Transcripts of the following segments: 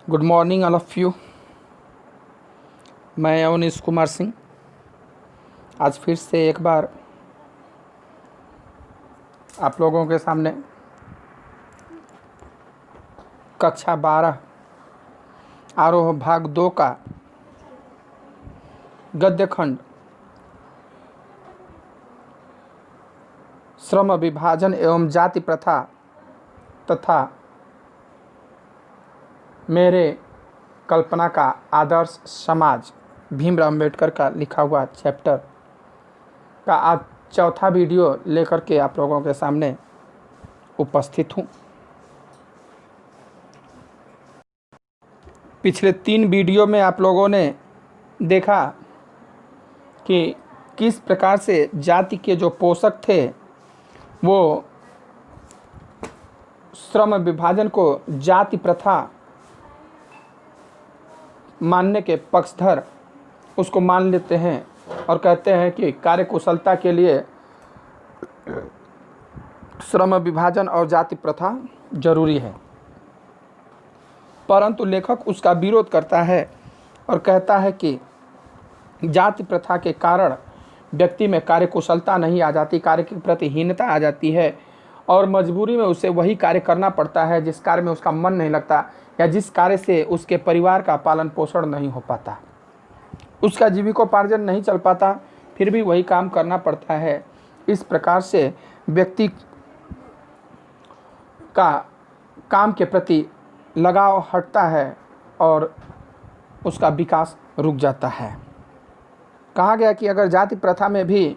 Good morning all of you. मैं अवनीश कुमार सिंह आज फिर से एक बार आप लोगों के सामने कक्षा 12 आरोह भाग 2 का गद्य खंड श्रम विभाजन एवं जाति प्रथा तथा मेरे कल्पना का आदर्श समाज भीमराव अम्बेडकर का लिखा हुआ चैप्टर का आज चौथा वीडियो लेकर के आप लोगों के सामने उपस्थित हूँ। पिछले 3 वीडियो में आप लोगों ने देखा कि किस प्रकार से जाति के जो पोषक थे वो श्रम विभाजन को जाति प्रथा मानने के पक्षधर उसको मान लेते हैं और कहते हैं कि कार्यकुशलता के लिए श्रम विभाजन और जाति प्रथा जरूरी है, परंतु लेखक उसका विरोध करता है और कहता है कि जाति प्रथा के कारण व्यक्ति में कार्यकुशलता नहीं आ जाती, कार्य के प्रति हीनता आ जाती है और मजबूरी में उसे वही कार्य करना पड़ता है जिस कार्य में उसका मन नहीं लगता या जिस कार्य से उसके परिवार का पालन पोषण नहीं हो पाता, उसका जीविकोपार्जन नहीं चल पाता, फिर भी वही काम करना पड़ता है। इस प्रकार से व्यक्ति का काम के प्रति लगाव हटता है और उसका विकास रुक जाता है। कहा गया कि अगर जाति प्रथा में भी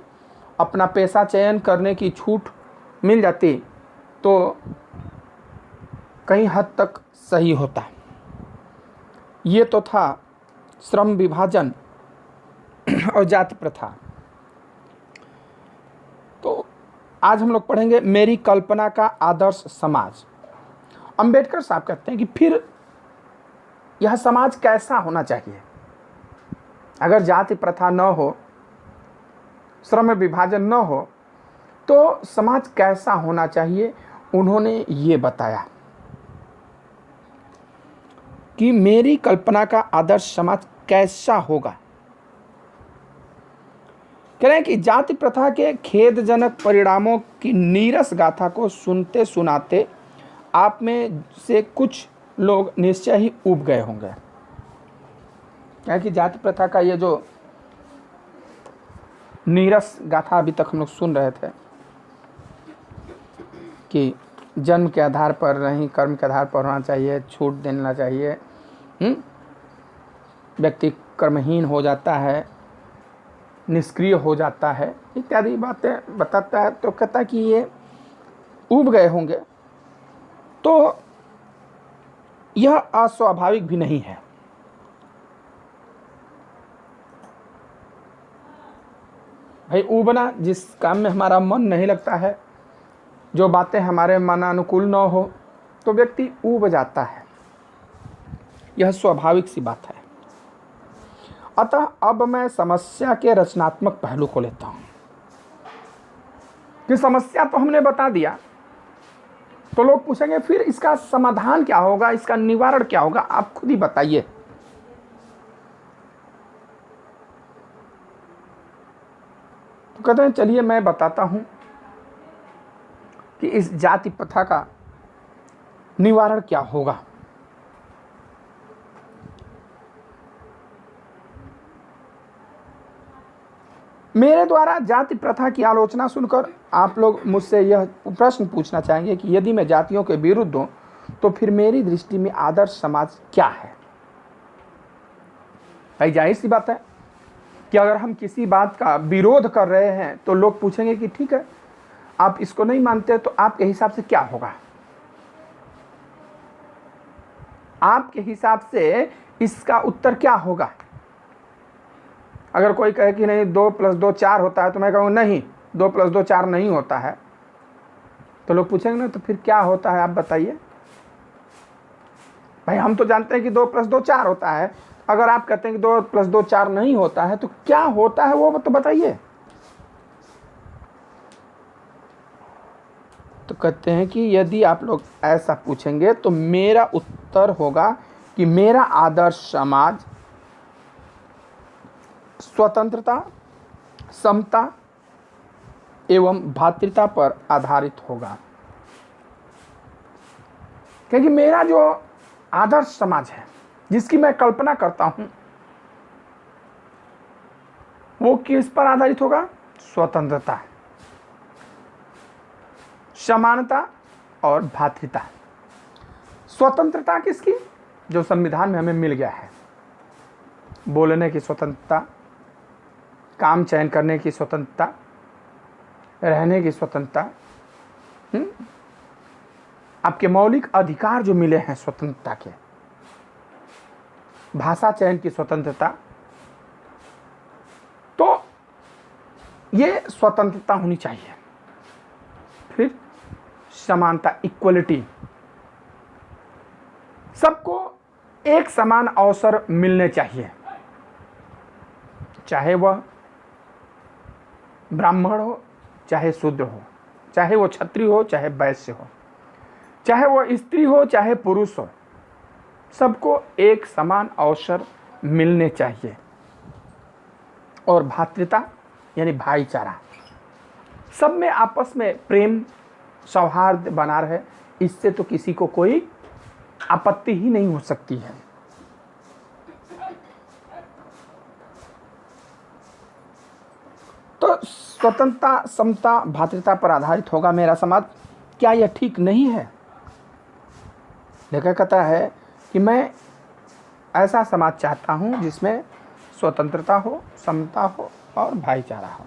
अपना पेशा चयन करने की छूट मिल जाती तो कहीं हद तक सही होता। ये तो था श्रम विभाजन और जाति प्रथा। तो आज हम लोग पढ़ेंगे मेरी कल्पना का आदर्श समाज। अंबेडकर साहब कहते हैं कि फिर यह समाज कैसा होना चाहिए अगर जाति प्रथा न हो, श्रम विभाजन न हो तो समाज कैसा होना चाहिए। उन्होंने ये बताया कि मेरी कल्पना का आदर्श समाज कैसा होगा। कह रहे हैं कि जाति प्रथा के खेदजनक परिणामों की नीरस गाथा को सुनते सुनाते आप में से कुछ लोग निश्चय ही ऊब गए होंगे। क्या कि जाति प्रथा का ये जो नीरस गाथा अभी तक हम लोग सुन रहे थे कि जन्म के आधार पर नहीं कर्म के आधार पर होना चाहिए, छूट देना चाहिए, व्यक्ति कर्महीन हो जाता है, निष्क्रिय हो जाता है, इत्यादि बातें बताता है। तो कहता है कि ये ऊब गए होंगे, तो यह अस्वाभाविक भी नहीं है। भाई ऊबना, जिस काम में हमारा मन नहीं लगता है, जो बातें हमारे मनानुकूल न हो तो व्यक्ति ऊब जाता है, यह स्वाभाविक सी बात है। अतः अब मैं समस्या के रचनात्मक पहलू को लेता हूं कि समस्या तो हमने बता दिया, तो लोग पूछेंगे फिर इसका समाधान क्या होगा, इसका निवारण क्या होगा, आप खुद ही बताइए। तो कहते हैं चलिए मैं बताता हूं कि इस जाति प्रथा का निवारण क्या होगा। मेरे द्वारा जाति प्रथा की आलोचना सुनकर आप लोग मुझसे यह प्रश्न पूछना चाहेंगे कि यदि मैं जातियों के विरुद्ध हूं तो फिर मेरी दृष्टि में आदर्श समाज क्या है। भाई जाहिर सी बात है कि अगर हम किसी बात का विरोध कर रहे हैं तो लोग पूछेंगे कि ठीक है, आप इसको नहीं मानते तो आपके हिसाब से क्या होगा। आपके हिसाब से इसका उत्तर क्या होगा। अगर कोई कहे कि नहीं 2 + 2 4 होता है तो मैं कहूँ नहीं, 2 + 2 4 नहीं होता है, तो लोग पूछेंगे ना तो फिर क्या होता है आप बताइए। भाई हम तो जानते हैं कि 2 + 2 4 होता है, अगर आप कहते हैं कि 2 + 2 4 नहीं होता है तो क्या होता है वो तो बताइए। तो कहते हैं कि यदि आप लोग ऐसा पूछेंगे तो मेरा उत्तर होगा कि मेरा आदर्श समाज स्वतंत्रता, समता एवं भ्रातृता पर आधारित होगा। क्योंकि मेरा जो आदर्श समाज है, जिसकी मैं कल्पना करता हूं, वो किस पर आधारित होगा? स्वतंत्रता, समानता और भ्रातृता। स्वतंत्रता किसकी? जो संविधान में हमें मिल गया है। बोलने की स्वतंत्रता, काम चयन करने की स्वतंत्रता, रहने की स्वतंत्रता, आपके मौलिक अधिकार जो मिले हैं स्वतंत्रता के, भाषा चयन की स्वतंत्रता, तो ये स्वतंत्रता होनी चाहिए। फिर समानता, इक्वलिटी, सबको एक समान अवसर मिलने चाहिए, चाहे वह ब्राह्मण हो, चाहे शूद्र हो, चाहे वो क्षत्रिय हो, चाहे वैश्य हो, चाहे वो स्त्री हो, चाहे पुरुष हो, सबको एक समान अवसर मिलने चाहिए। और भ्रातृता यानी भाईचारा, सब में आपस में प्रेम सौहार्द बना रहे, इससे तो किसी को कोई आपत्ति ही नहीं हो सकती है। तो स्वतंत्रता, समता, भ्रातृता पर आधारित होगा मेरा समाज। क्या यह ठीक नहीं है? लेखक कहता है कि मैं ऐसा समाज चाहता हूं जिसमें स्वतंत्रता हो, समता हो और भाईचारा हो।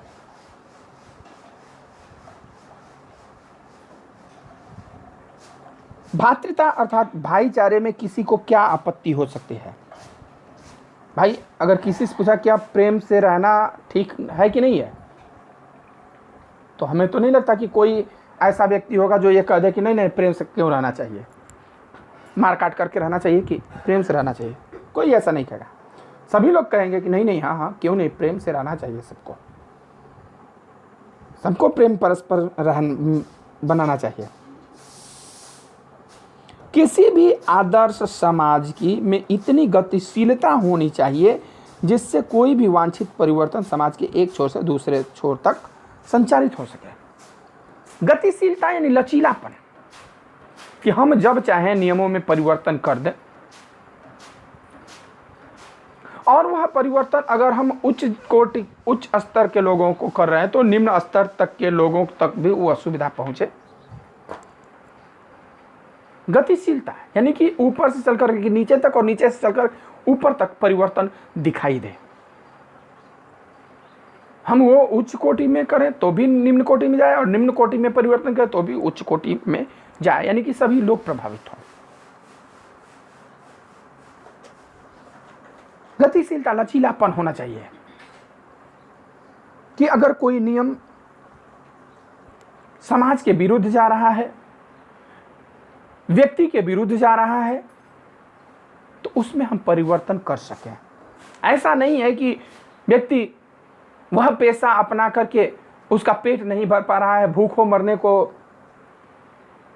भ्रातृता अर्थात भाईचारे में किसी को क्या आपत्ति हो सकती है? भाई, अगर किसी से पूछा क्या प्रेम से रहना ठीक है कि नहीं है, तो हमें तो नहीं लगता कि कोई ऐसा व्यक्ति होगा जो ये कह दे कि नहीं नहीं, प्रेम से क्यों रहना चाहिए, मार काट करके रहना चाहिए कि प्रेम से रहना चाहिए। कोई ऐसा नहीं कहेगा। सभी लोग कहेंगे कि नहीं नहीं, हाँ हाँ, क्यों नहीं, प्रेम से रहना चाहिए सबको, सबको प्रेम परस्पर बनाना चाहिए। किसी भी आदर्श समाज की में इतनी गतिशीलता होनी चाहिए जिससे कोई भी वांछित परिवर्तन समाज के एक छोर से दूसरे छोर तक संचालित हो सके। गतिशीलता यानी लचीलापन, कि हम जब चाहें नियमों में परिवर्तन कर दें, और वह परिवर्तन अगर हम उच्च स्तर के लोगों को कर रहे हैं तो निम्न स्तर तक के लोगों तक भी वह सुविधा पहुंचे। गतिशीलता यानी कि ऊपर से चलकर नीचे तक और नीचे से चलकर ऊपर तक परिवर्तन दिखाई दे। हम वो उच्च कोटि में करें तो भी निम्न कोटि में जाए, और निम्न कोटि में परिवर्तन करें तो भी उच्च कोटि में जाए, यानी कि सभी लोग प्रभावित हों। गतिशीलता, लचीलापन होना चाहिए कि अगर कोई नियम समाज के विरुद्ध जा रहा है, व्यक्ति के विरुद्ध जा रहा है, तो उसमें हम परिवर्तन कर सकें। ऐसा नहीं है कि व्यक्ति वह पेशा अपना करके उसका पेट नहीं भर पा रहा है, भूखों मरने को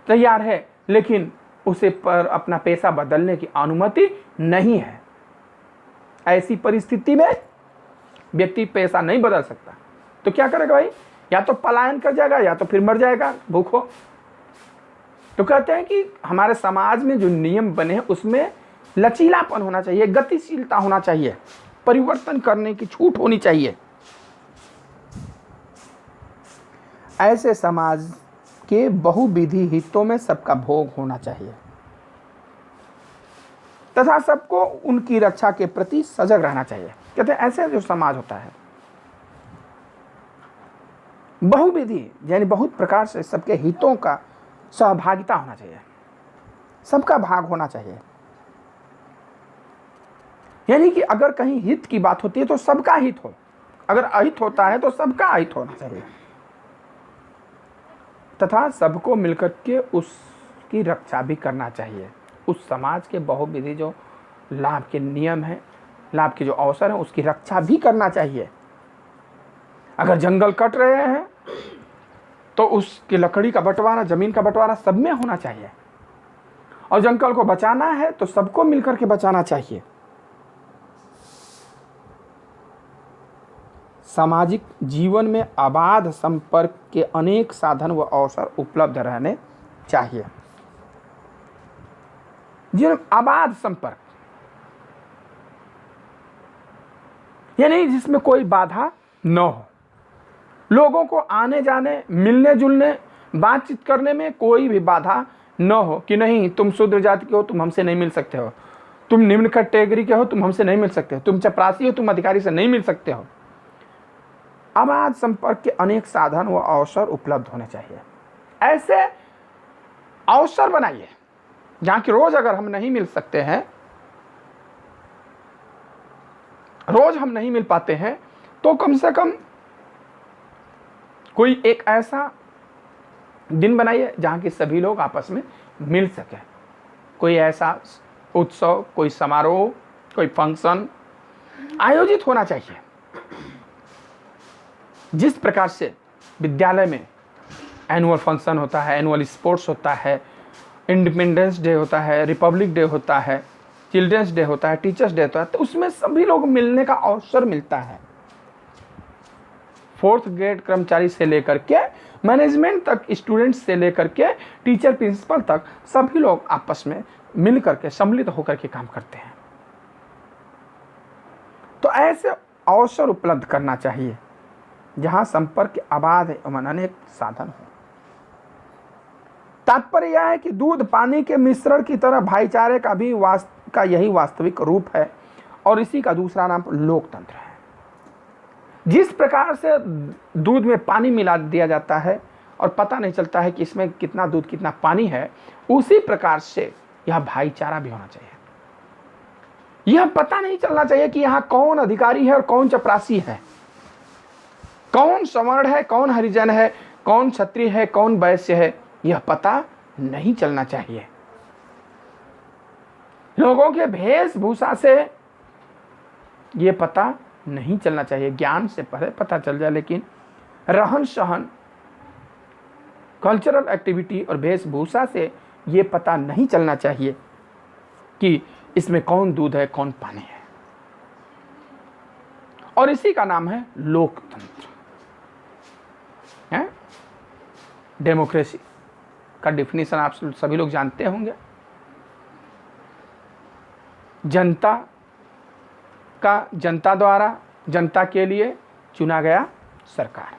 तैयार है, लेकिन उसे पर अपना पेशा बदलने की अनुमति नहीं है। ऐसी परिस्थिति में व्यक्ति पेशा नहीं बदल सकता, तो क्या करेगा भाई? या तो पलायन कर जाएगा या तो फिर मर जाएगा भूखों। तो कहते हैं कि हमारे समाज में जो नियम बने हैं उसमें लचीलापन होना चाहिए, गतिशीलता होना चाहिए, परिवर्तन करने की छूट होनी चाहिए। ऐसे समाज के बहुविधि हितों में सबका भोग होना चाहिए तथा सबको उनकी रक्षा के प्रति सजग रहना चाहिए। कहते हैं ऐसे जो समाज होता है, बहुविधि यानी बहुत प्रकार से सबके हितों का सहभागिता होना चाहिए, सबका भाग होना चाहिए। यानी कि अगर कहीं हित की बात होती है तो सबका हित हो, अगर अहित होता है तो सबका अहित होना चाहिए, तथा सबको मिलकर के उसकी रक्षा भी करना चाहिए। उस समाज के बहुविधि जो लाभ के नियम हैं, लाभ के जो अवसर हैं, उसकी रक्षा भी करना चाहिए। अगर जंगल कट रहे हैं तो उसकी लकड़ी का बंटवारा, जमीन का बंटवारा सब में होना चाहिए। और जंगल को बचाना है तो सबको मिलकर के बचाना चाहिए। सामाजिक जीवन में अबाध संपर्क के अनेक साधन व अवसर उपलब्ध रहने चाहिए। अबाध संपर्क यानी जिसमें कोई बाधा न हो, लोगों को आने जाने, मिलने जुलने, बातचीत करने में कोई भी बाधा न हो कि नहीं तुम शूद्र जाति के हो, तुम हमसे नहीं मिल सकते हो, तुम निम्न कैटेगरी के हो, तुम हमसे नहीं मिल सकते हो, तुम चपरासी हो, तुम अधिकारी से नहीं मिल सकते हो। अबाध संपर्क के अनेक साधन व अवसर उपलब्ध होने चाहिए। ऐसे अवसर बनाइए जहां कि रोज अगर हम नहीं मिल सकते हैं, रोज हम नहीं मिल पाते हैं, तो कम से कम कोई एक ऐसा दिन बनाइए जहां कि सभी लोग आपस में मिल सके। कोई ऐसा उत्सव, कोई समारोह, कोई फंक्शन आयोजित होना चाहिए। जिस प्रकार से विद्यालय में एनुअल फंक्शन होता है, एनुअल स्पोर्ट्स होता है, इंडिपेंडेंस डे होता है, रिपब्लिक डे होता है, चिल्ड्रंस डे होता है, टीचर्स डे होता है, तो उसमें सभी लोग मिलने का अवसर मिलता है। 4th ग्रेड कर्मचारी से लेकर के मैनेजमेंट तक, स्टूडेंट्स से लेकर के टीचर, प्रिंसिपल तक सभी लोग आपस में मिल करके, सम्मिलित होकर के काम करते हैं। तो ऐसे अवसर उपलब्ध करना चाहिए जहां संपर्क के अबाध एवं अनेक साधन हो। तात्पर्य यह है कि दूध पानी के मिश्रण की तरह भाईचारे का यही वास्तविक रूप है और इसी का दूसरा नाम लोकतंत्र है। जिस प्रकार से दूध में पानी मिला दिया जाता है और पता नहीं चलता है कि इसमें कितना दूध कितना पानी है, उसी प्रकार से यह भाईचारा भी होना चाहिए। यह पता नहीं चलना चाहिए कि यहाँ कौन अधिकारी है और कौन चपरासी है, कौन सवर्ण है, कौन हरिजन है, कौन क्षत्रिय है, कौन वैश्य है, यह पता नहीं चलना चाहिए। लोगों के वेशभूषा से यह पता नहीं चलना चाहिए। ज्ञान से पहले पता चल जाए, लेकिन रहन सहन, कल्चरल एक्टिविटी और वेशभूषा से यह पता नहीं चलना चाहिए कि इसमें कौन दूध है, कौन पानी है। और इसी का नाम है लोकतंत्र, है डेमोक्रेसी का डिफिनीशन आप सभी लोग जानते होंगे। जनता का, जनता द्वारा, जनता के लिए चुना गया सरकार।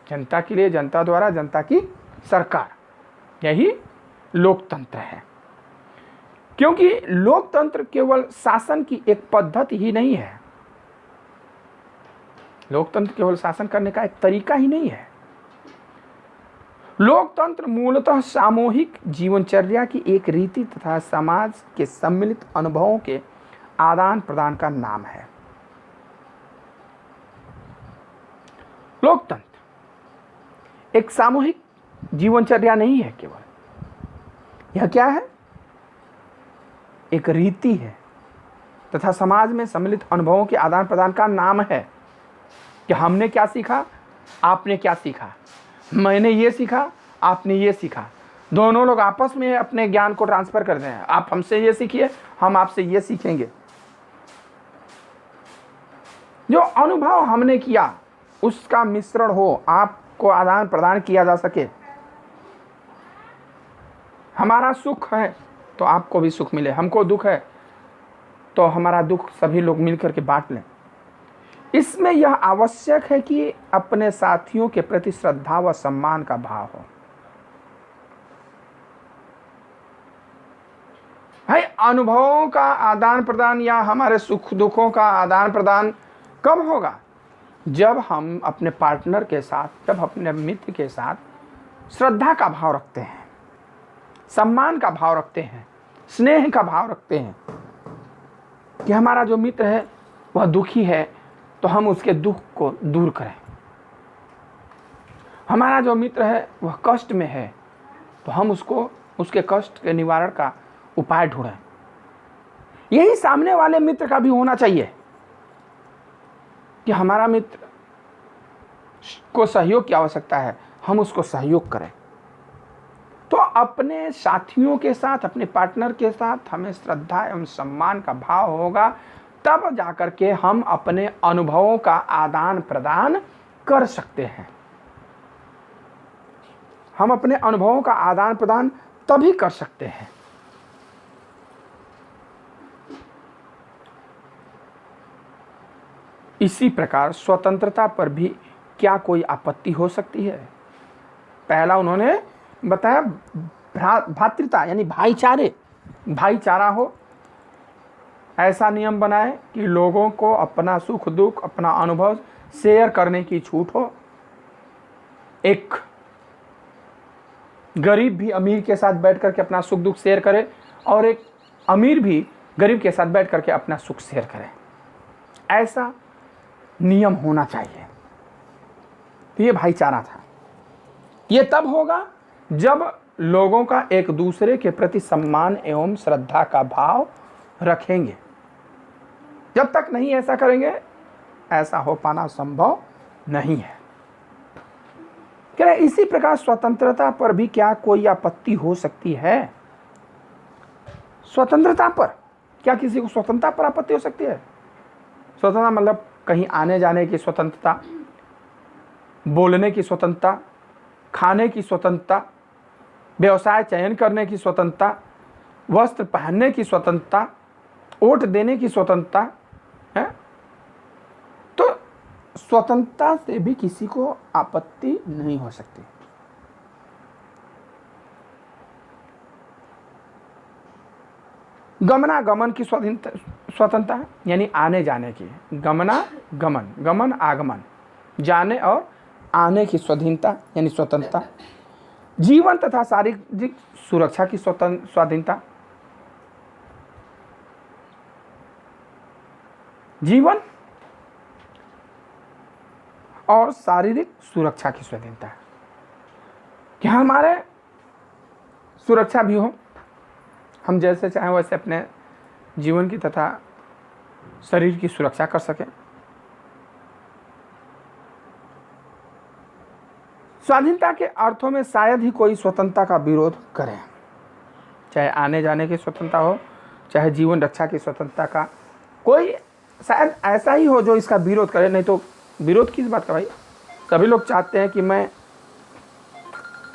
जनता के लिए, जनता द्वारा, जनता की सरकार, यही लोकतंत्र है। क्योंकि लोकतंत्र केवल शासन की एक पद्धति ही नहीं है, लोकतंत्र केवल शासन करने का एक तरीका ही नहीं है। लोकतंत्र मूलतः सामूहिक जीवनचर्या की एक रीति तथा समाज के सम्मिलित अनुभवों के आदान प्रदान का नाम है। लोकतंत्र एक सामूहिक जीवनचर्या नहीं है केवल, यह क्या है? एक रीति है तथा समाज में सम्मिलित अनुभवों के आदान प्रदान का नाम है कि हमने क्या सीखा, आपने क्या सीखा, मैंने ये सीखा, आपने ये सीखा, दोनों लोग आपस में अपने ज्ञान को ट्रांसफर कर दें। आप हमसे ये सीखिए, हम आपसे ये सीखेंगे। जो अनुभव हमने किया उसका मिश्रण हो, आपको आदान प्रदान किया जा सके। हमारा सुख है तो आपको भी सुख मिले, हमको दुख है तो हमारा दुख सभी लोग मिलकर के बांट लें। इसमें यह आवश्यक है कि अपने साथियों के प्रति श्रद्धा व सम्मान का भाव हो। भाई, अनुभवों का आदान प्रदान या हमारे सुख दुखों का आदान प्रदान कब होगा? जब हम अपने पार्टनर के साथ, जब अपने मित्र के साथ श्रद्धा का भाव रखते हैं, सम्मान का भाव रखते हैं, स्नेह का भाव रखते हैं कि हमारा जो मित्र है वह दुखी है तो हम उसके दुख को दूर करें, हमारा जो मित्र है वह कष्ट में है तो हम उसको, उसके कष्ट के निवारण का उपाय ढूंढें। यही सामने वाले मित्र का भी होना चाहिए कि हमारा मित्र को सहयोग की आवश्यकता है, हम उसको सहयोग करें। तो अपने साथियों के साथ, अपने पार्टनर के साथ हमें श्रद्धा एवं सम्मान का भाव होगा, तब जाकर के हम अपने अनुभवों का आदान प्रदान कर सकते हैं। हम अपने अनुभवों का आदान प्रदान तभी कर सकते हैं। इसी प्रकार स्वतंत्रता पर भी क्या कोई आपत्ति हो सकती है? पहला उन्होंने बताया भ्रातृता यानी भाईचारा हो, ऐसा नियम बनाए कि लोगों को अपना सुख दुख, अपना अनुभव शेयर करने की छूट हो। एक गरीब भी अमीर के साथ बैठ करके अपना सुख दुख शेयर करे और एक अमीर भी गरीब के साथ बैठ करके अपना सुख शेयर करे, ऐसा नियम होना चाहिए। तो ये भाईचारा था। ये तब होगा जब लोगों का एक दूसरे के प्रति सम्मान एवं श्रद्धा का भाव रखेंगे। जब तक नहीं ऐसा करेंगे, ऐसा हो पाना संभव नहीं है। कह रहे इसी प्रकार स्वतंत्रता पर भी क्या कोई आपत्ति हो सकती है? स्वतंत्रता पर क्या किसी को स्वतंत्रता पर आपत्ति हो सकती है? स्वतंत्रता मतलब कहीं आने जाने की स्वतंत्रता, बोलने की स्वतंत्रता, खाने की स्वतंत्रता, व्यवसाय चयन करने की स्वतंत्रता, वस्त्र पहनने की स्वतंत्रता, वोट देने की स्वतंत्रता है। तो स्वतंत्रता से भी किसी को आपत्ति नहीं हो सकती। गमनागमन की स्वतंत्रता है, यानी आने जाने की। गमन आगमन, जाने और आने की स्वाधीनता यानी स्वतंत्रता। जीवन तथा शारीरिक सुरक्षा की स्वाधीनता। जीवन और शारीरिक सुरक्षा की स्वाधीनता, कि हमारे सुरक्षा भी हो, हम जैसे चाहें वैसे अपने जीवन की तथा शरीर की सुरक्षा कर सकें। स्वाधीनता के अर्थों में शायद ही कोई स्वतंत्रता का विरोध करे, चाहे आने जाने की स्वतंत्रता हो, चाहे जीवन रक्षा की स्वतंत्रता का, कोई शायद ऐसा ही हो जो इसका विरोध करे। नहीं तो विरोध किस बात का भाई? सभी लोग चाहते हैं कि मैं